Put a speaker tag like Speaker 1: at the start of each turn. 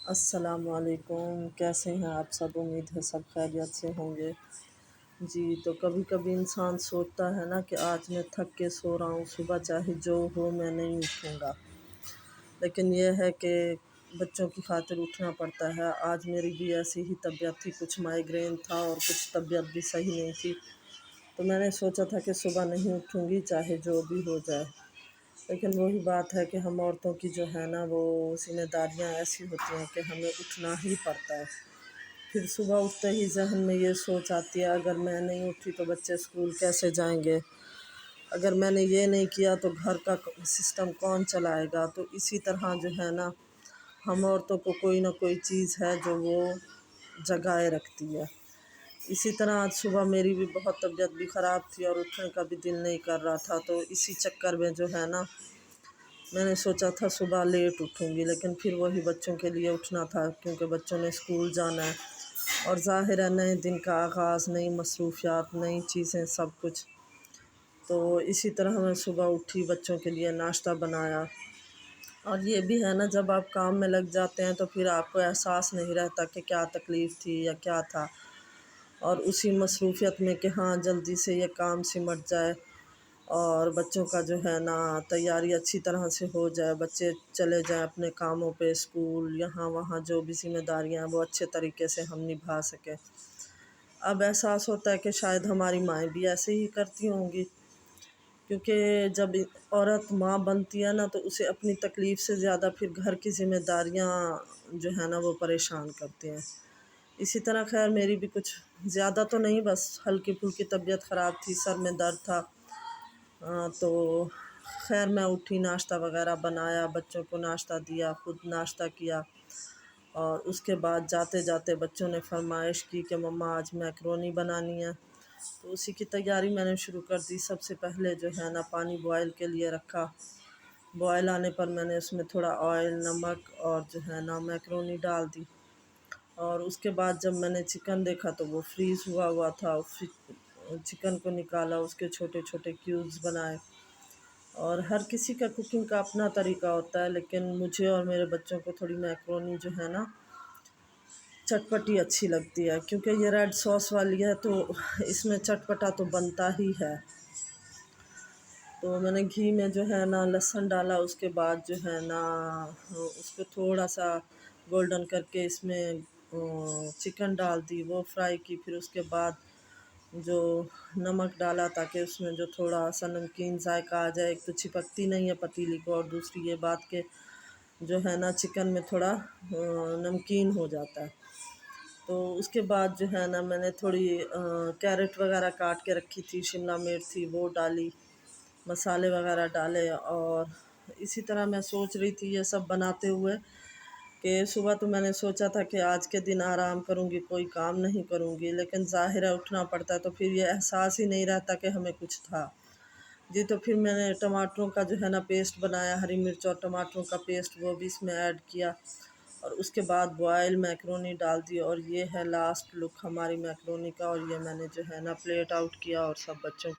Speaker 1: السلام علیکم، کیسے ہیں آپ سب؟ امید ہے سب خیریت سے ہوں گے۔ جی تو کبھی کبھی انسان سوچتا ہے نا کہ آج میں تھک کے سو رہا ہوں، صبح چاہے جو ہو میں نہیں اٹھوں گا، لیکن یہ ہے کہ بچوں کی خاطر اٹھنا پڑتا ہے۔ آج میری بھی ایسی ہی طبیعت تھی، کچھ مائیگرین تھا اور کچھ طبیعت بھی صحیح نہیں تھی، تو میں نے سوچا تھا کہ صبح نہیں اٹھوں گی چاہے جو بھی ہو جائے، لیکن وہی بات ہے کہ ہم عورتوں کی جو ہے نا وہ ذمہ داریاں ایسی ہوتی ہیں کہ ہمیں اٹھنا ہی پڑتا ہے۔ پھر صبح اٹھتے ہی ذہن میں یہ سوچ آتی ہے، اگر میں نہیں اٹھی تو بچے اسکول کیسے جائیں گے، اگر میں نے یہ نہیں کیا تو گھر کا سسٹم کون چلائے گا۔ تو اسی طرح جو ہے نا ہم عورتوں کو کوئی نہ کوئی چیز ہے جو وہ جگائے رکھتی ہے۔ اسی طرح آج صبح میری بھی بہت طبیعت بھی خراب تھی اور اٹھنے کا بھی دل نہیں کر رہا تھا، تو اسی چکر میں جو ہے نا میں نے سوچا تھا صبح لیٹ اٹھوں گی، لیکن پھر وہی بچوں کے لیے اٹھنا تھا کیونکہ بچوں نے اسکول جانا ہے، اور ظاہر ہے نئے دن کا آغاز، نئی مصروفیات، نئی چیزیں، سب کچھ۔ تو اسی طرح میں صبح اٹھی، بچوں کے لیے ناشتہ بنایا، اور یہ بھی ہے نا جب آپ کام میں لگ جاتے ہیں تو پھر آپ کو احساس نہیں رہتا کہ کیا تکلیف تھی یا کیا تھا، اور اسی مصروفیت میں کہ ہاں جلدی سے یہ کام سمٹ جائے اور بچوں کا جو ہے نا تیاری اچھی طرح سے ہو جائے، بچے چلے جائیں اپنے کاموں پہ، اسکول، یہاں وہاں جو بھی ذمہ داریاں ہیں وہ اچھے طریقے سے ہم نبھا سکیں۔ اب احساس ہوتا ہے کہ شاید ہماری مائیں بھی ایسے ہی کرتی ہوں گی، کیونکہ جب عورت ماں بنتی ہے نا تو اسے اپنی تکلیف سے زیادہ پھر گھر کی ذمہ داریاں جو ہے نا وہ پریشان کرتے ہیں۔ اسی طرح خیر میری بھی کچھ زیادہ تو نہیں، بس ہلکی پھلکی طبیعت خراب تھی، سر میں درد تھا، تو خیر میں اٹھی، ناشتہ وغیرہ بنایا، بچوں کو ناشتہ دیا، خود ناشتہ کیا، اور اس کے بعد جاتے جاتے بچوں نے فرمائش کی کہ مما آج میکرونی بنانی ہے، تو اسی کی تیاری میں نے شروع کر دی۔ سب سے پہلے جو ہے نا پانی بوائل کے لیے رکھا، بوائل آنے پر میں نے اس میں تھوڑا آئل، نمک اور جو ہے نا میکرونی ڈال دی، اور اس کے بعد جب میں نے چکن دیکھا تو وہ فریز ہوا تھا، چکن کو نکالا، اس کے چھوٹے چھوٹے کیوبز بنائے، اور ہر کسی کا کوکنگ کا اپنا طریقہ ہوتا ہے، لیکن مجھے اور میرے بچوں کو تھوڑی میکرونی جو ہے نا چٹپٹی اچھی لگتی ہے، کیونکہ یہ ریڈ سوس والی ہے تو اس میں چٹپٹا تو بنتا ہی ہے۔ تو میں نے گھی میں جو ہے نا لہسن ڈالا، اس کے بعد جو ہے نا اس کو تھوڑا سا گولڈن کر کے اس میں چکن ڈال دی، وہ فرائی کی، پھر اس کے بعد جو نمک ڈالا تاکہ اس میں جو تھوڑا سا نمکین ذائقہ آ جائے، ایک تو چپکتی نہیں ہے پتیلی کو، اور دوسری یہ بات کہ جو ہے نا چکن میں تھوڑا نمکین ہو جاتا ہے۔ تو اس کے بعد جو ہے نا میں نے تھوڑی کیرٹ وغیرہ کاٹ کے رکھی تھی، شملہ مرچ تھی وہ ڈالی، مسالے وغیرہ ڈالے، اور اسی طرح میں سوچ رہی تھی یہ سب بناتے ہوئے کہ صبح تو میں نے سوچا تھا کہ آج کے دن آرام کروں گی، کوئی کام نہیں کروں گی، لیکن ظاہر ہے اٹھنا پڑتا ہے تو پھر یہ احساس ہی نہیں رہتا کہ ہمیں کچھ تھا۔ جی تو پھر میں نے ٹماٹروں کا جو ہے نا پیسٹ بنایا، ہری مرچ اور ٹماٹروں کا پیسٹ، وہ بھی اس میں ایڈ کیا، اور اس کے بعد بوائل میکرونی ڈال دی، اور یہ ہے لاسٹ لک ہماری میکرونی کا، اور یہ میں نے جو ہے نا پلیٹ آؤٹ کیا اور سب بچوں